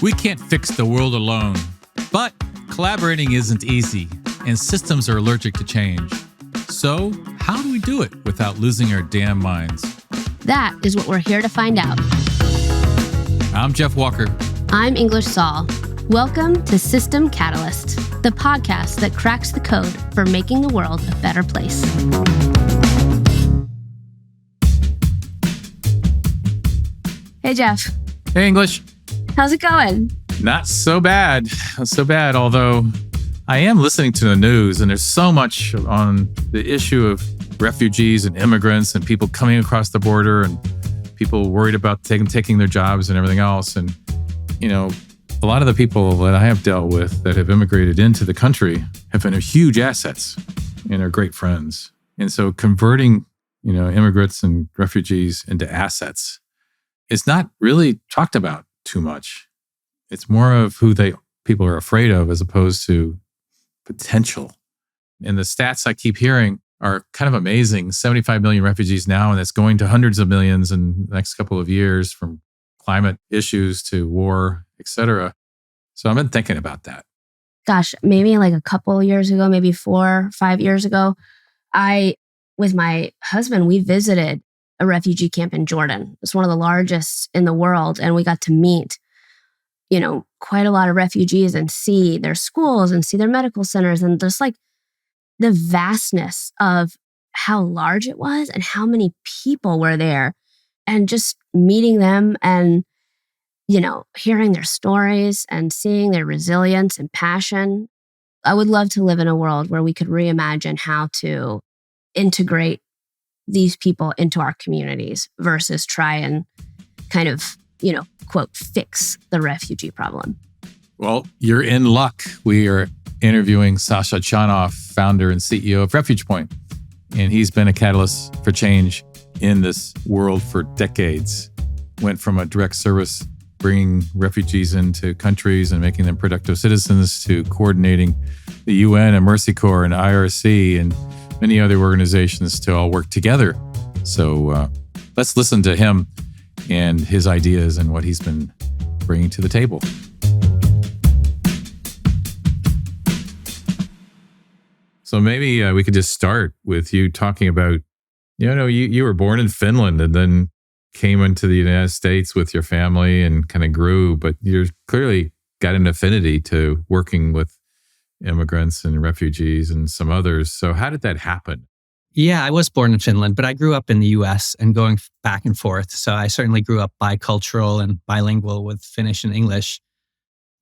We can't fix the world alone, but collaborating isn't easy, and systems are allergic to change. So, how do we do it without losing our damn minds? That is what we're here to find out. I'm Jeff Walker. I'm English Sall. Welcome to System Catalyst, the podcast that cracks the code for making the world a better place. Hey, Jeff. Hey, English. How's it going? Not so bad. Not so bad, although I am listening to the news, and there's so much on the issue of refugees and immigrants and people coming across the border and people worried about taking their jobs and everything else. And, you know, a lot of the people that I have dealt with that have immigrated into the country have been huge assets and are great friends. And so converting, immigrants and refugees into assets is not really talked about too much. It's more of who people are afraid of as opposed to potential. And the stats I keep hearing are kind of amazing. 75 million refugees now, and it's going to hundreds of millions in the next couple of years, from climate issues to war, etc. So I've been thinking about that. Gosh, maybe like a couple of years ago, maybe 4 or 5 years ago, with my husband, we visited a refugee camp in Jordan. It's one of the largest in the world. And we got to meet, quite a lot of refugees and see their schools and see their medical centers. And just like the vastness of how large it was and how many people were there, and just meeting them and, hearing their stories and seeing their resilience and passion. I would love to live in a world where we could reimagine how to integrate these people into our communities versus try and kind of, quote, fix the refugee problem. Well, you're in luck. We are interviewing Sasha Chanoff, founder and CEO of Refuge Point. And he's been a catalyst for change in this world for decades. Went from a direct service, bringing refugees into countries and making them productive citizens, to coordinating the UN and Mercy Corps and IRC and many other organizations to all work together. So let's listen to him and his ideas and what he's been bringing to the table. So maybe we could just start with you talking about, you were born in Finland and then came into the United States with your family and kind of grew, but you clearly got an affinity to working with immigrants and refugees and some others. So how did that happen? Yeah, I was born in Finland, but I grew up in the US and going back and forth. So I certainly grew up bicultural and bilingual with Finnish and English.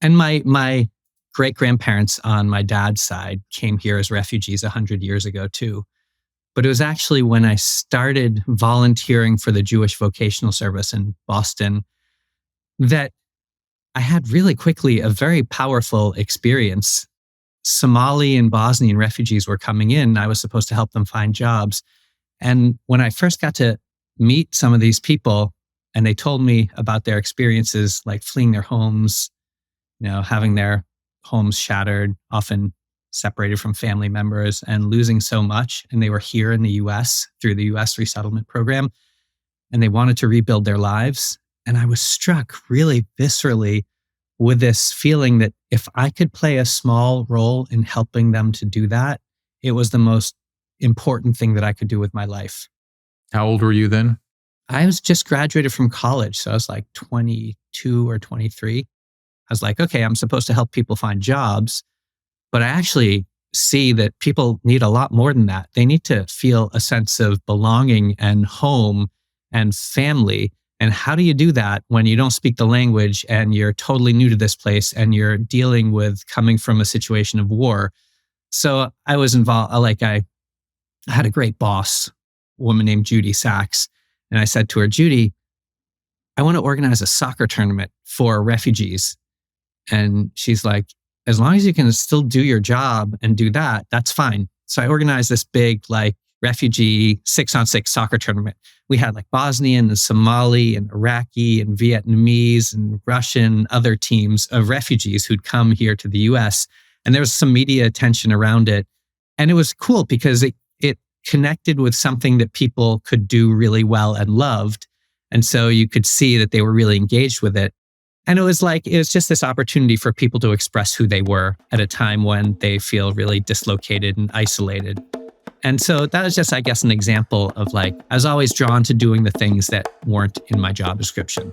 And my great-grandparents on my dad's side came here as refugees 100 years ago too. But it was actually when I started volunteering for the Jewish Vocational Service in Boston that I had really quickly a very powerful experience. Somali and Bosnian refugees were coming in. I was supposed to help them find jobs. And when I first got to meet some of these people and they told me about their experiences, like fleeing their homes, having their homes shattered, often separated from family members and losing so much. And they were here in the US through the US resettlement program, and they wanted to rebuild their lives. And I was struck really viscerally with this feeling that if I could play a small role in helping them to do that, it was the most important thing that I could do with my life. How old were you then? I was just graduated from college. So I was like 22 or 23. I was like, okay, I'm supposed to help people find jobs, but I actually see that people need a lot more than that. They need to feel a sense of belonging and home and family. And how do you do that when you don't speak the language and you're totally new to this place and you're dealing with coming from a situation of war? So I was involved, I had a great boss, a woman named Judy Sachs. And I said to her, Judy, I want to organize a soccer tournament for refugees. And she's like, as long as you can still do your job and do that, that's fine. So I organized this big refugee 6-on-6 soccer tournament. We had Bosnian and Somali and Iraqi and Vietnamese and Russian, other teams of refugees who'd come here to the US. And there was some media attention around it. And it was cool because it connected with something that people could do really well and loved. And so you could see that they were really engaged with it. And it was just this opportunity for people to express who they were at a time when they feel really dislocated and isolated. And so that was just, I guess, an example of I was always drawn to doing the things that weren't in my job description.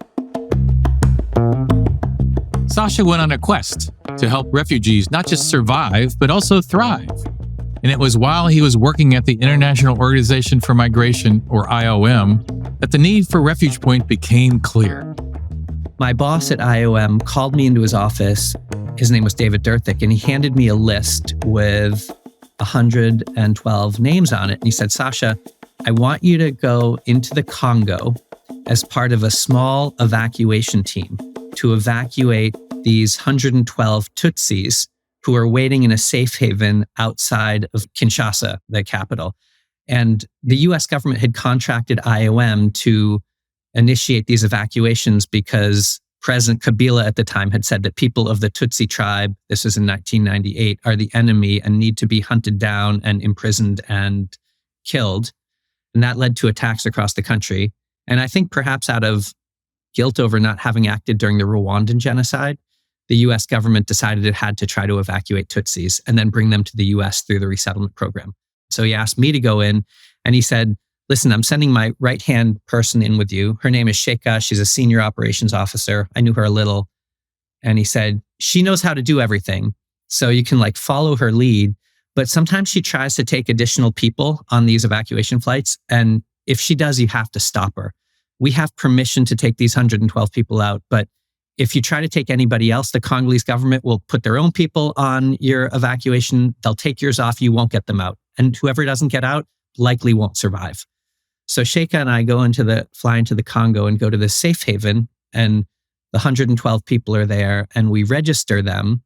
Sasha went on a quest to help refugees not just survive, but also thrive. And it was while he was working at the International Organization for Migration, or IOM, that the need for Refuge Point became clear. My boss at IOM called me into his office. His name was David Durthick, and he handed me a list with 112 names on it. And he said, Sasha, I want you to go into the Congo as part of a small evacuation team to evacuate these 112 Tutsis who are waiting in a safe haven outside of Kinshasa, the capital. And the US government had contracted IOM to initiate these evacuations because President Kabila at the time had said that people of the Tutsi tribe, this was in 1998, are the enemy and need to be hunted down and imprisoned and killed. And that led to attacks across the country. And I think perhaps out of guilt over not having acted during the Rwandan genocide, the US government decided it had to try to evacuate Tutsis and then bring them to the US through the resettlement program. So he asked me to go in and he said, listen, I'm sending my right-hand person in with you. Her name is Sheikha. She's a senior operations officer. I knew her a little. And he said, she knows how to do everything. So you can follow her lead. But sometimes she tries to take additional people on these evacuation flights. And if she does, you have to stop her. We have permission to take these 112 people out. But if you try to take anybody else, the Congolese government will put their own people on your evacuation. They'll take yours off. You won't get them out. And whoever doesn't get out likely won't survive. So Sheikha and I fly into the Congo and go to the safe haven, and the 112 people are there, and we register them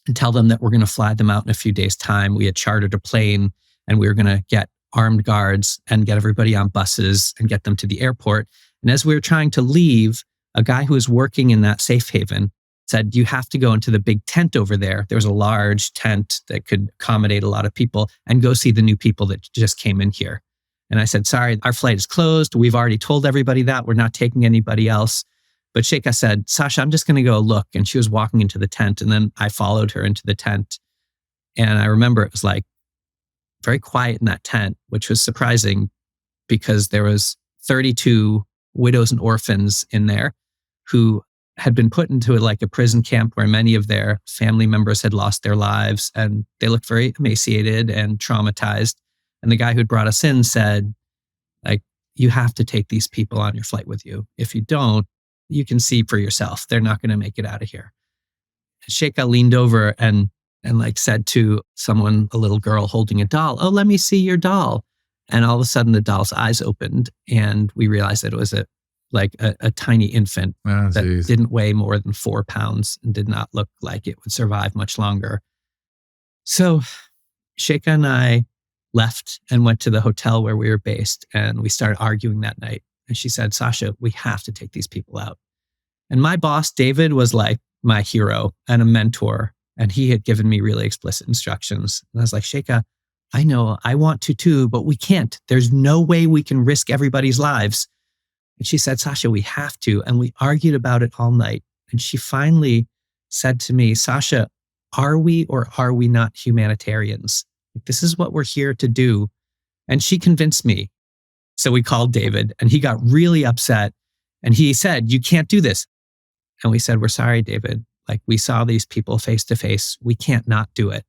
and tell them that we're going to fly them out in a few days' time. We had chartered a plane, and we were going to get armed guards and get everybody on buses and get them to the airport. And as we were trying to leave, a guy who was working in that safe haven said, you have to go into the big tent over there. There was a large tent that could accommodate a lot of people, and go see the new people that just came in here. And I said, sorry, our flight is closed. We've already told everybody that. We're not taking anybody else. But Sheikha said, Sasha, I'm just going to go look. And she was walking into the tent. And then I followed her into the tent. And I remember it was very quiet in that tent, which was surprising because there was 32 widows and orphans in there who had been put into a prison camp where many of their family members had lost their lives. And they looked very emaciated and traumatized. And the guy who'd brought us in said, you have to take these people on your flight with you. If you don't, you can see for yourself. They're not going to make it out of here. And Sheikha leaned over and said to someone, a little girl holding a doll, oh, let me see your doll. And all of a sudden the doll's eyes opened and we realized that it was a tiny infant that didn't weigh more than 4 pounds and did not look like it would survive much longer. So Sheikha and I left and went to the hotel where we were based, and we started arguing that night. And she said, Sasha, we have to take these people out. And my boss, David, was my hero and a mentor, and he had given me really explicit instructions. And I was like, Sheikha, I know, I want to too, but we can't. There's no way we can risk everybody's lives. And she said, Sasha, we have to. And we argued about it all night. And she finally said to me, Sasha, are we or are we not humanitarians? This is what we're here to do. And she convinced me. So we called David and he got really upset. And he said, you can't do this. And we said, we're sorry, David. We saw these people face to face. We can't not do it.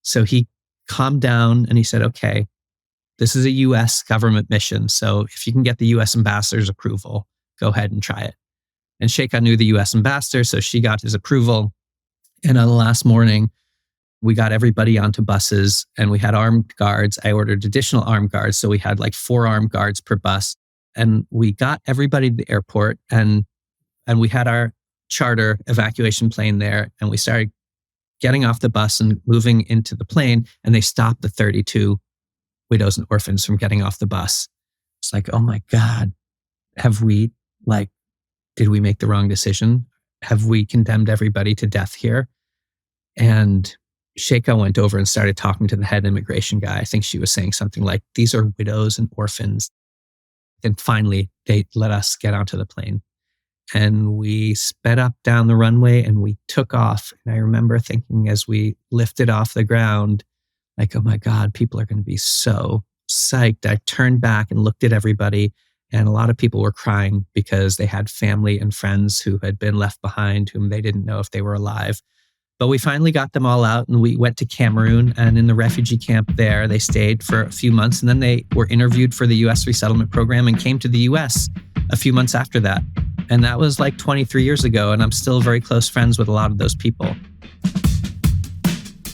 So he calmed down and he said, okay, this is a US government mission. So if you can get the US ambassador's approval, go ahead and try it. And Sheikha knew the US ambassador, so she got his approval. And on the last morning, we got everybody onto buses and we had armed guards. I ordered additional armed guards. So we had 4 armed guards per bus. And we got everybody to the airport and we had our charter evacuation plane there. And we started getting off the bus and moving into the plane. And they stopped the 32 widows and orphans from getting off the bus. It's oh my God, have we did we make the wrong decision? Have we condemned everybody to death here? And Sheikha went over and started talking to the head immigration guy. I think she was saying something like, these are widows and orphans. And finally, they let us get onto the plane. and we sped up down the runway and we took off. And I remember thinking as we lifted off the ground, like, oh my God, people are going to be so psyched. I turned back and looked at everybody, and a lot of people were crying because they had family and friends who had been left behind, whom they didn't know if they were alive. But we finally got them all out, and we went to Cameroon, and in the refugee camp there, they stayed for a few months, and then they were interviewed for the U.S. resettlement program and came to the U.S. a few months after that. And that was like 23 years ago, and I'm still very close friends with a lot of those people.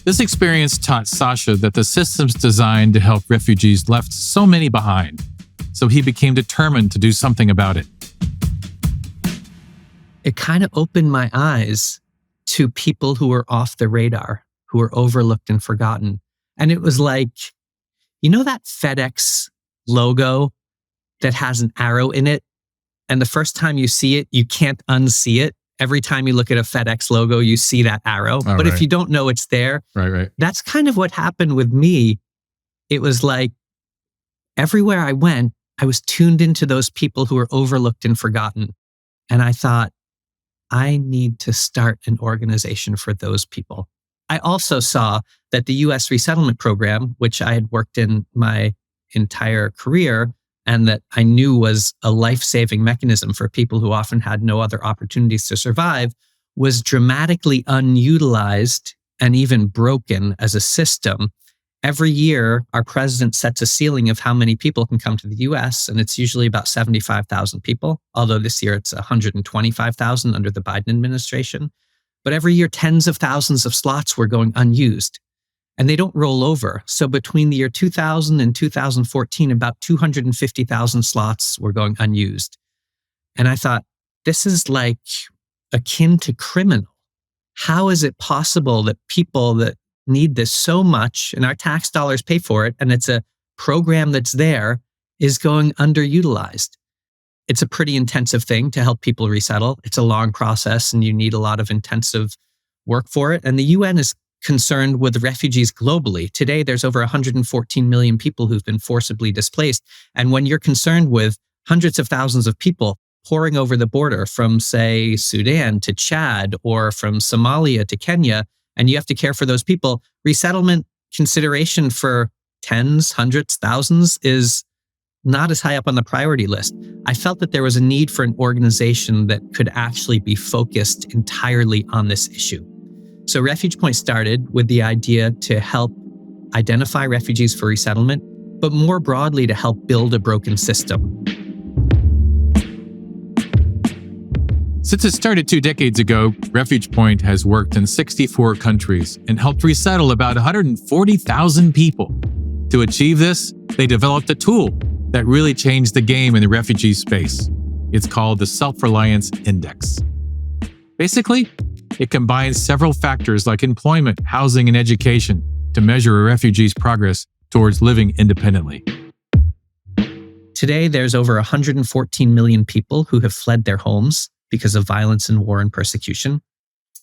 This experience taught Sasha that the systems designed to help refugees left so many behind, so he became determined to do something about it. It kind of opened my eyes to people who were off the radar, who were overlooked and forgotten. And it was like, you know that FedEx logo that has an arrow in it? And the first time you see it, you can't unsee it. Every time you look at a FedEx logo, you see that arrow. Oh, but right. if you don't know it's there, Right. that's kind of what happened with me. It was like everywhere I went, I was tuned into those people who were overlooked and forgotten. And I thought, I need to start an organization for those people. I also saw that the U.S. resettlement program, which I had worked in my entire career, and that I knew was a life-saving mechanism for people who often had no other opportunities to survive, was dramatically unutilized and even broken as a system. Every year, our president sets a ceiling of how many people can come to the U.S., and it's usually about 75,000 people, although this year it's 125,000 under the Biden administration. But every year, tens of thousands of slots were going unused. And they don't roll over. So between the year 2000 and 2014, about 250,000 slots were going unused. And I thought, this is like akin to criminal. How is it possible that people that need this so much and our tax dollars pay for it, and it's a program that's there, is going underutilized? It's a pretty intensive thing to help people resettle. It's a long process and you need a lot of intensive work for it. And the UN is concerned with refugees globally. Today, there's over 114 million people who've been forcibly displaced. And when you're concerned with hundreds of thousands of people pouring over the border from, say, Sudan to Chad or from Somalia to Kenya, and you have to care for those people, resettlement consideration for tens, hundreds, thousands is not as high up on the priority list. I felt that there was a need for an organization that could actually be focused entirely on this issue. So Refuge Point started with the idea to help identify refugees for resettlement, but more broadly to help build a broken system. Since it started 2 decades ago, Refuge Point has worked in 64 countries and helped resettle about 140,000 people. To achieve this, they developed a tool that really changed the game in the refugee space. It's called the Self-Reliance Index. Basically, it combines several factors like employment, housing, and education to measure a refugee's progress towards living independently. Today, there's over 114 million people who have fled their homes because of violence and war and persecution.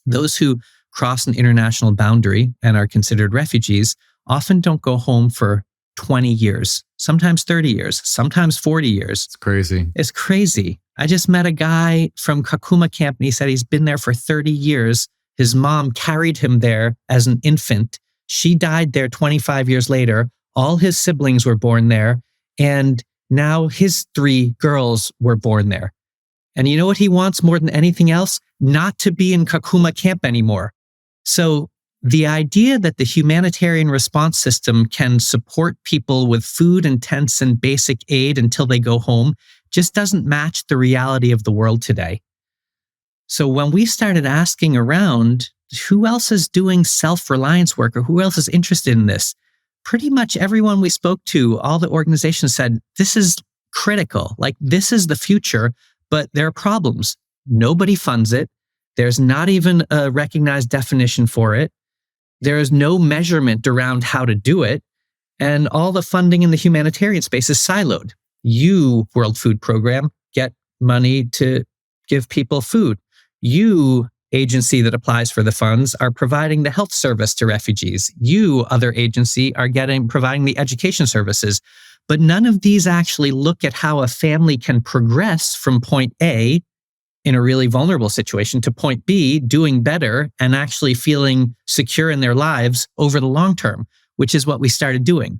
Those who cross an international boundary and are considered refugees often don't go home for 20 years, sometimes 30 years, sometimes 40 years. It's crazy. It's crazy. I just met a guy from Kakuma camp and he said he's been there for 30 years. His mom carried him there as an infant. She died there 25 years later. All his siblings were born there. And now his 3 girls were born there. And you know what he wants more than anything else? Not to be in Kakuma camp anymore. So the idea that the humanitarian response system can support people with food and tents and basic aid until they go home just doesn't match the reality of the world today. So when we started asking around, who else is doing self-reliance work or who else is interested in this? Pretty much everyone we spoke to, all the organizations said, this is critical. Like, this is the future, but there are problems. Nobody funds it. There's not even a recognized definition for it. There is no measurement around how to do it. And all the funding in the humanitarian space is siloed. You, World Food Program, get money to give people food. You, agency that applies for the funds, are providing the health service to refugees. You, other agency, are providing the education services. But none of these actually look at how a family can progress from point A in a really vulnerable situation to point B, doing better and actually feeling secure in their lives over the long term, which is what we started doing.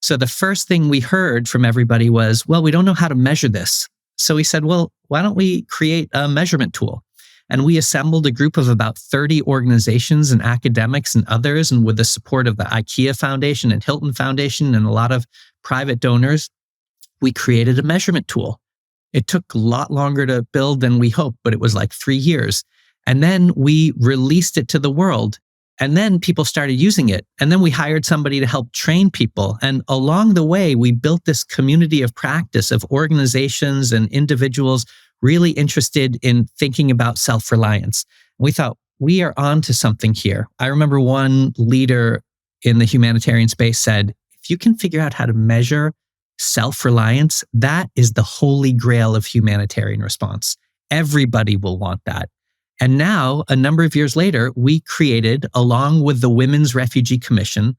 So the first thing we heard from everybody was, well, we don't know how to measure this. So we said, well, why don't we create a measurement tool? And we assembled a group of about 30 organizations and academics and others, and with the support of the IKEA Foundation and Hilton Foundation and a lot of private donors, we created a measurement tool. It took a lot longer to build than we hoped, but it was like 3 years. And then we released it to the world. And then people started using it. And then we hired somebody to help train people. And along the way, we built this community of practice of organizations and individuals really interested in thinking about self-reliance. We thought, we are on to something here. I remember one leader in the humanitarian space said, if you can figure out how to measure self-reliance, that is the holy grail of humanitarian response. Everybody will want that. And now, a number of years later, we created, along with the Women's Refugee Commission,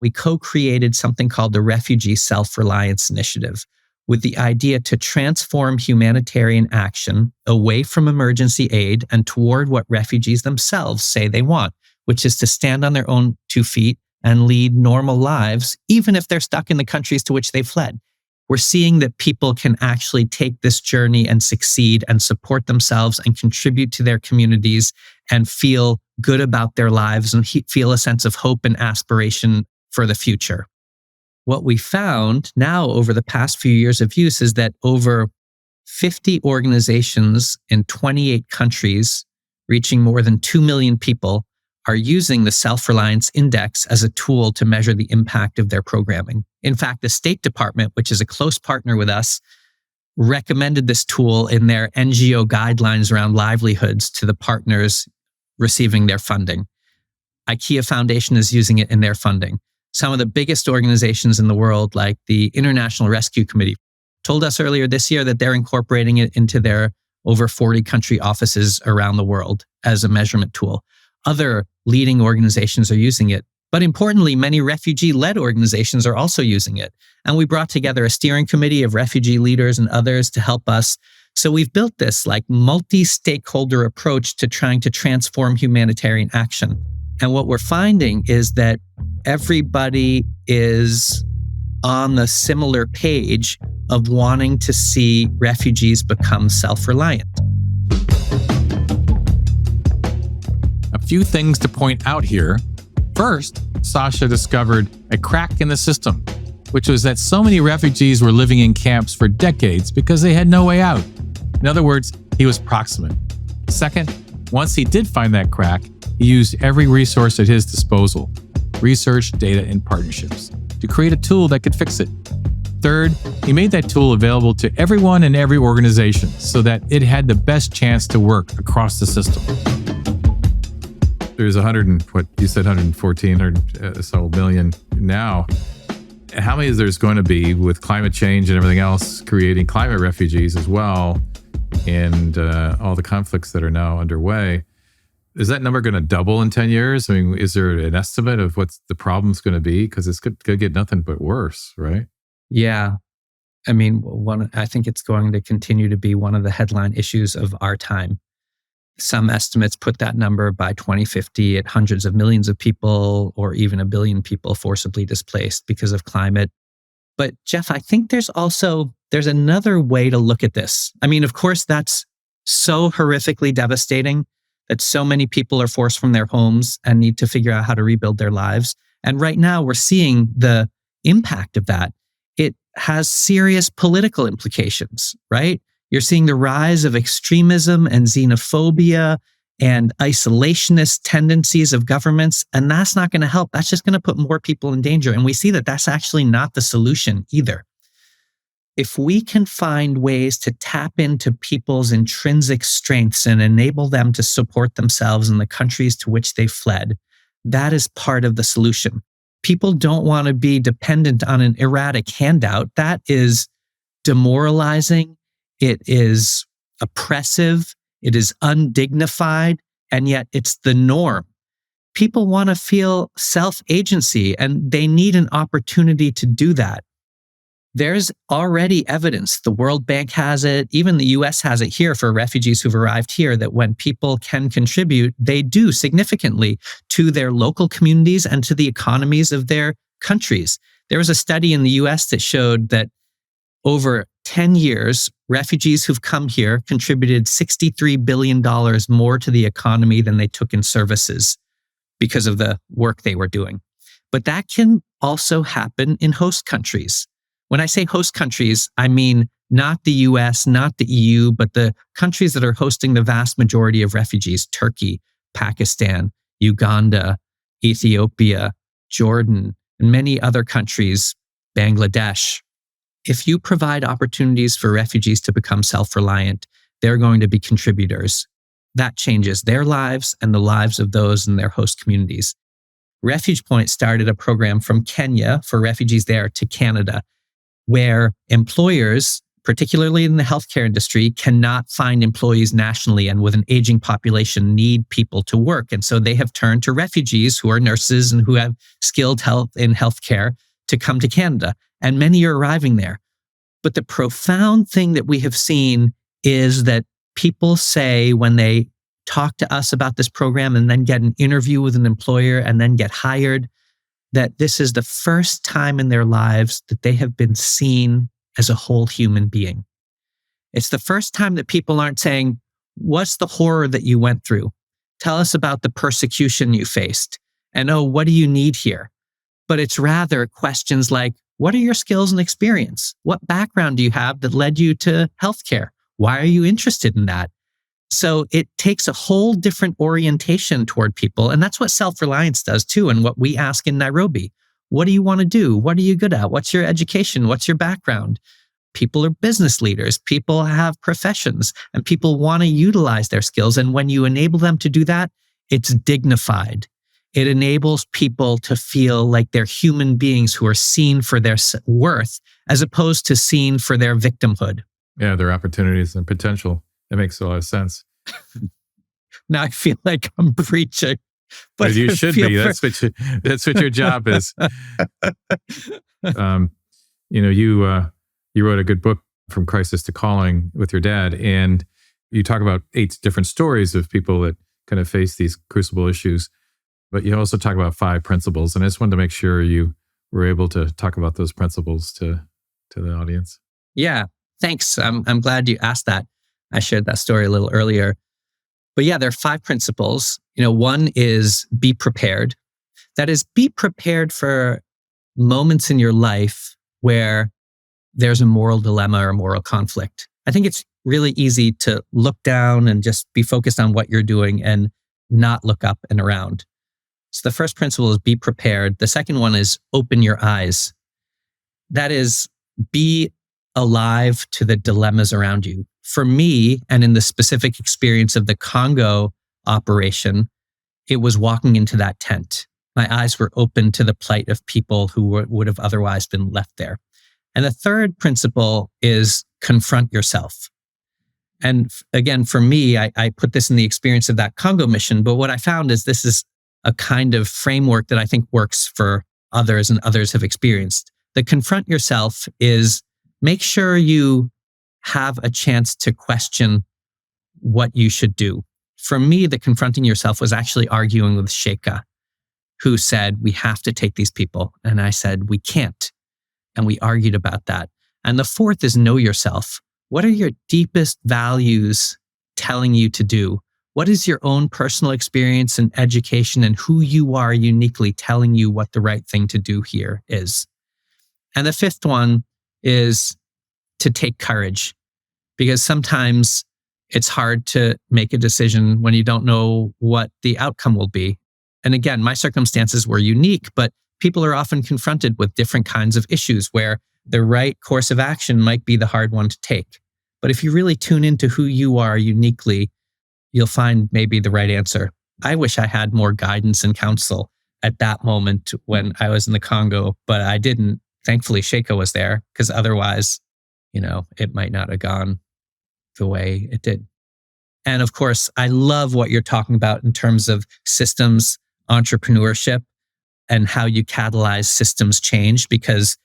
we co-created something called the Refugee Self-Reliance Initiative, with the idea to transform humanitarian action away from emergency aid and toward what refugees themselves say they want, which is to stand on their own 2 feet and lead normal lives, even if they're stuck in the countries to which they fled. We're seeing that people can actually take this journey and succeed and support themselves and contribute to their communities and feel good about their lives and feel a sense of hope and aspiration for the future. What we found now over the past few years of use is that over 50 organizations in 28 countries, reaching more than 2 million people, are using the Self-Reliance Index as a tool to measure the impact of their programming. In fact, the State Department, which is a close partner with us, recommended this tool in their NGO guidelines around livelihoods to the partners receiving their funding. IKEA Foundation is using it in their funding. Some of the biggest organizations in the world, like the International Rescue Committee, told us earlier this year that they're incorporating it into their over 40 country offices around the world as a measurement tool. Other leading organizations are using it. But importantly, many refugee-led organizations are also using it. And we brought together a steering committee of refugee leaders and others to help us. So we've built this like multi-stakeholder approach to trying to transform humanitarian action. And what we're finding is that everybody is on the similar page of wanting to see refugees become self-reliant. A few things to point out here. First, Sasha discovered a crack in the system, which was that so many refugees were living in camps for decades because they had no way out. In other words, he was proximate. Second, once he did find that crack, he used every resource at his disposal, research, data, and partnerships, to create a tool that could fix it. Third, he made that tool available to everyone in every organization so that it had the best chance to work across the system. There's 114 so million now. How many is there's going to be with climate change and everything else, creating climate refugees as well, and all the conflicts that are now underway? Is that number going to double in 10 years? I mean, is there an estimate of what the problem's going to be? Because it's going to get nothing but worse, right? Yeah. I mean, I think it's going to continue to be one of the headline issues of our time. Some estimates put that number by 2050 at hundreds of millions of people or even 1 billion people forcibly displaced because of climate. But Jeff, I think there's another way to look at this. I mean, of course, that's so horrifically devastating that so many people are forced from their homes and need to figure out how to rebuild their lives. And right now we're seeing the impact of that. It has serious political implications, right? You're seeing the rise of extremism and xenophobia and isolationist tendencies of governments, and that's not going to help. That's just going to put more people in danger. And we see that that's actually not the solution either. If we can find ways to tap into people's intrinsic strengths and enable them to support themselves in the countries to which they fled, that is part of the solution. People don't want to be dependent on an erratic handout. That is demoralizing. It is oppressive. It is undignified. And yet it's the norm. People want to feel self-agency and they need an opportunity to do that. There's already evidence. The World Bank has it. Even the US has it here for refugees who've arrived here, that when people can contribute, they do significantly to their local communities and to the economies of their countries. There was a study in the US that showed that over 10 years, refugees who've come here contributed $63 billion more to the economy than they took in services because of the work they were doing. But that can also happen in host countries. When I say host countries, I mean not the US, not the EU, but the countries that are hosting the vast majority of refugees: Turkey, Pakistan, Uganda, Ethiopia, Jordan, and many other countries, Bangladesh. If you provide opportunities for refugees to become self-reliant, they're going to be contributors. That changes their lives and the lives of those in their host communities. Refuge Point started a program from Kenya for refugees there to Canada, where employers, particularly in the healthcare industry, cannot find employees nationally, and with an aging population need people to work. And so they have turned to refugees who are nurses and who have skilled health in healthcare to come to Canada. And many are arriving there. But the profound thing that we have seen is that people say when they talk to us about this program and then get an interview with an employer and then get hired, that this is the first time in their lives that they have been seen as a whole human being. It's the first time that people aren't saying, "What's the horror that you went through? Tell us about the persecution you faced. And oh, what do you need here?" But it's rather questions like, what are your skills and experience? What background do you have that led you to healthcare? Why are you interested in that? So it takes a whole different orientation toward people. And that's what self-reliance does too. And what we ask in Nairobi: what do you want to do? What are you good at? What's your education? What's your background? People are business leaders. People have professions, and people want to utilize their skills. And when you enable them to do that, it's dignified. It enables people to feel like they're human beings who are seen for their worth, as opposed to seen for their victimhood. Yeah, their opportunities and potential. That makes a lot of sense. Now I feel like I'm preaching. But you should be. That's what your job is. You wrote a good book, From Crisis to Calling, with your dad, and you talk about 8 different stories of people that kind of face these crucible issues. But you also talk about 5 principles, and I just wanted to make sure you were able to talk about those principles to the audience. Yeah, thanks. I'm glad you asked that. I shared that story a little earlier. But yeah, there are 5 principles. One is be prepared. That is, be prepared for moments in your life where there's a moral dilemma or a moral conflict. I think it's really easy to look down and just be focused on what you're doing and not look up and around. So the first principle is be prepared. The second one is open your eyes. That is, be alive to the dilemmas around you. For me, and in the specific experience of the Congo operation, it was walking into that tent. My eyes were open to the plight of people who would have otherwise been left there. And the third principle is confront yourself. And again, for me, I put this in the experience of that Congo mission, but what I found is this is a kind of framework that I think works for others and others have experienced. The confront yourself is make sure you have a chance to question what you should do. For me, the confronting yourself was actually arguing with Sheikha, who said, we have to take these people. And I said, we can't. And we argued about that. And the fourth is know yourself. What are your deepest values telling you to do? What is your own personal experience and education and who you are uniquely telling you what the right thing to do here is? And the fifth one is to take courage, because sometimes it's hard to make a decision when you don't know what the outcome will be. And again, my circumstances were unique, but people are often confronted with different kinds of issues where the right course of action might be the hard one to take. But if you really tune into who you are uniquely, you'll find maybe the right answer. I wish I had more guidance and counsel at that moment when I was in the Congo, but I didn't. Thankfully, Sheikha was there, because otherwise, it might not have gone the way it did. And of course, I love what you're talking about in terms of systems, entrepreneurship, and how you catalyze systems change, because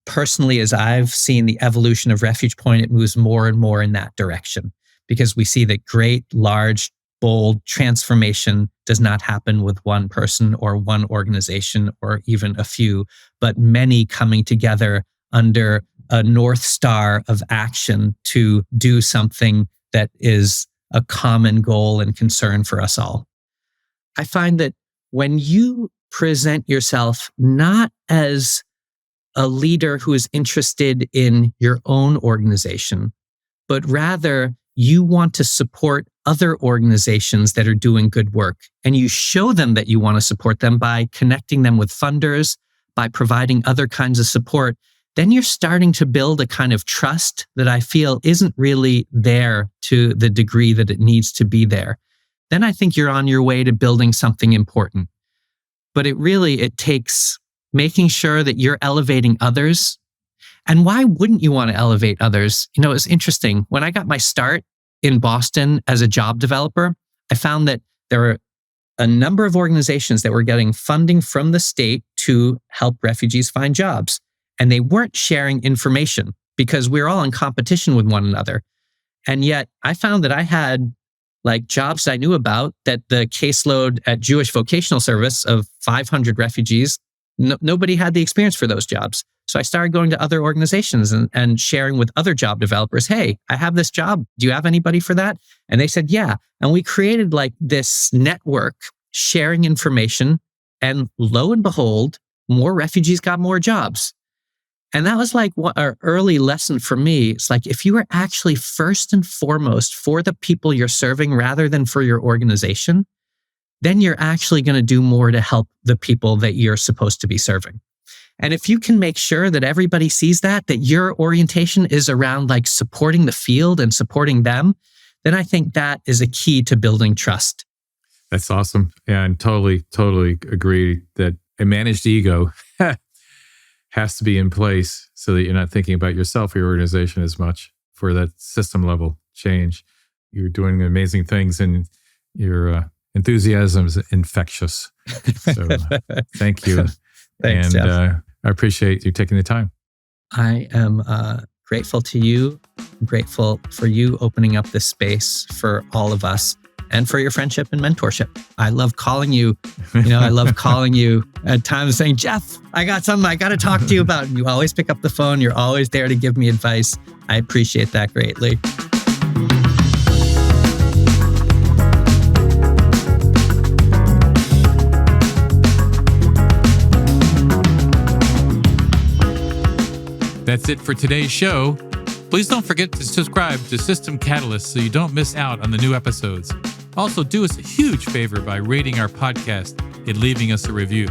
personally, as I've seen the evolution of Refuge Point, it moves more and more in that direction because we see that great, large, bold transformation does not happen with one person or one organization or even a few, but many coming together under a North Star of action to do something that is a common goal and concern for us all. I find that when you present yourself not as a leader who is interested in your own organization, but rather you want to support other organizations that are doing good work, and you show them that you want to support them by connecting them with funders, by providing other kinds of support, then you're starting to build a kind of trust that I feel isn't really there to the degree that it needs to be there. Then I think you're on your way to building something important. But it takes making sure that you're elevating others. And why wouldn't you want to elevate others? It's interesting. When I got my start in Boston as a job developer, I found that there were a number of organizations that were getting funding from the state to help refugees find jobs. And they weren't sharing information because we were all in competition with one another. And yet I found that I had jobs that I knew about, that the caseload at Jewish Vocational Service of 500 refugees, nobody had the experience for those jobs. So I started going to other organizations and sharing with other job developers, hey, I have this job. Do you have anybody for that? And they said, yeah. And we created this network sharing information. And lo and behold, more refugees got more jobs. And that was what our early lesson for me. It's if you are actually first and foremost for the people you're serving rather than for your organization, then you're actually going to do more to help the people that you're supposed to be serving. And if you can make sure that everybody sees that your orientation is around supporting the field and supporting them, then I think that is a key to building trust. That's awesome. Yeah, and totally agree that a managed ego has to be in place so that you're not thinking about yourself or your organization as much for that system level change. You're doing amazing things and your enthusiasm is infectious. So thank you. Thanks, and Jeff. I appreciate you taking the time. I am grateful to you. I'm grateful for you opening up this space for all of us and for your friendship and mentorship. I love calling you. I love calling you at times saying, Jeff, I got something I got to talk to you about. And you always pick up the phone. You're always there to give me advice. I appreciate that greatly. That's it for today's show. Please don't forget to subscribe to System Catalyst so you don't miss out on the new episodes. Also, do us a huge favor by rating our podcast and leaving us a review.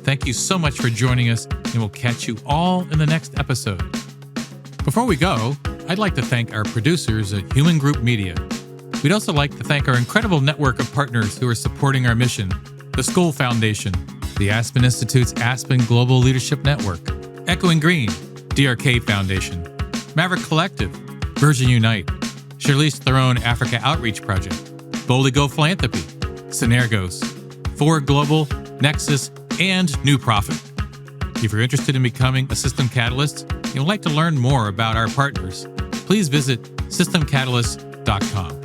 Thank you so much for joining us, and we'll catch you all in the next episode. Before we go, I'd like to thank our producers at Human Group Media. We'd also like to thank our incredible network of partners who are supporting our mission: the Skoll Foundation, the Aspen Institute's Aspen Global Leadership Network, Echoing Green, DRK Foundation, Maverick Collective, Virgin Unite, Charlize Theron Africa Outreach Project, Boldly Go Philanthropy, Synergos, Forward Global, Nexus, and New Profit. If you're interested in becoming a System Catalyst and would like to learn more about our partners, please visit systemcatalyst.com.